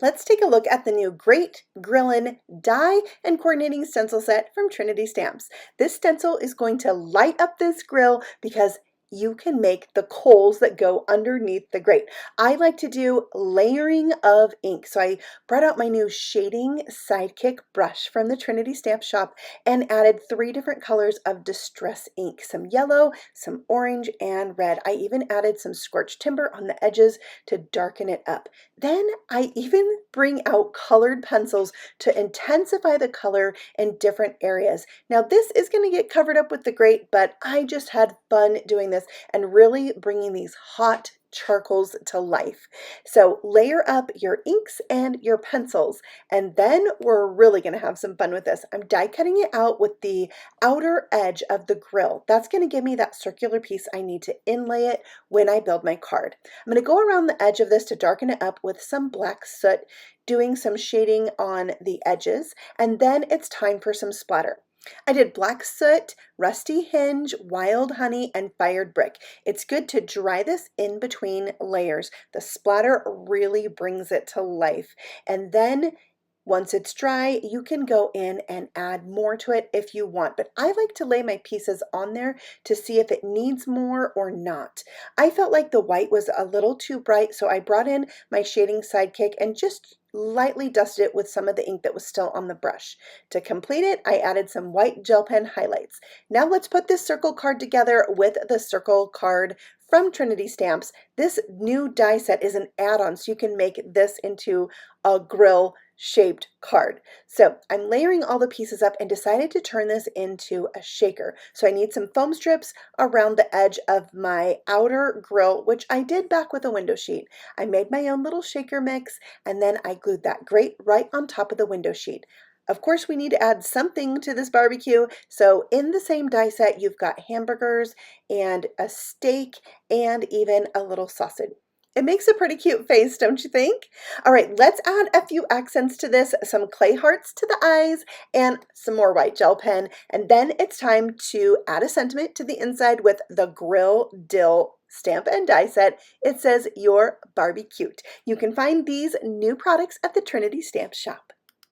Let's take a look at the new Great Grillin' Die and Coordinating Stencil Set from Trinity Stamps. This stencil is going to light up this grill because you can make the coals that go underneath the grate. I like to do layering of ink, so I brought out my new Shading Sidekick brush from the Trinity Stamp Shop and added 3 different colors of distress ink, some yellow, some orange, and red. I even added some scorched timber on the edges to darken it up. Then I even bring out colored pencils to intensify the color in different areas. Now this is going to get covered up with the grate, but I just had fun doing this and really bringing these hot charcoals to life. So layer up your inks and your pencils, and then we're really going to have some fun with this. I'm die cutting it out with the outer edge of the grill. That's going to give me that circular piece I need to inlay it when I build my card. I'm going to go around the edge of this to darken it up with some black soot, doing some shading on the edges, and then it's time for some splatter. I did black soot, rusty hinge, wild honey, and fired brick. It's good to dry this in between layers. The splatter really brings it to life. And then once it's dry, you can go in and add more to it if you want, but I like to lay my pieces on there to see if it needs more or not. I felt like the white was a little too bright, so I brought in my Shading Sidekick and just lightly dusted it with some of the ink that was still on the brush. To complete it, I added some white gel pen highlights. Now let's put this circle card together with the circle card from Trinity Stamps. This new die set is an add-on, so you can make this into a grill shaped card. So I'm layering all the pieces up and decided to turn this into a shaker. So I need some foam strips around the edge of my outer grill, which I did back with a window sheet. I made my own little shaker mix, and then I glued that grate right on top of the window sheet. Of course, we need to add something to this barbecue, so in the same die set, you've got hamburgers and a steak and even a little sausage. It makes a pretty cute face, don't you think? All right, let's add a few accents to this, some clay hearts to the eyes and some more white gel pen. And then it's time to add a sentiment to the inside with the Grill Dill stamp and die set. It says, "Your Barbie Cute." You can find these new products at the Trinity Stamp Shop.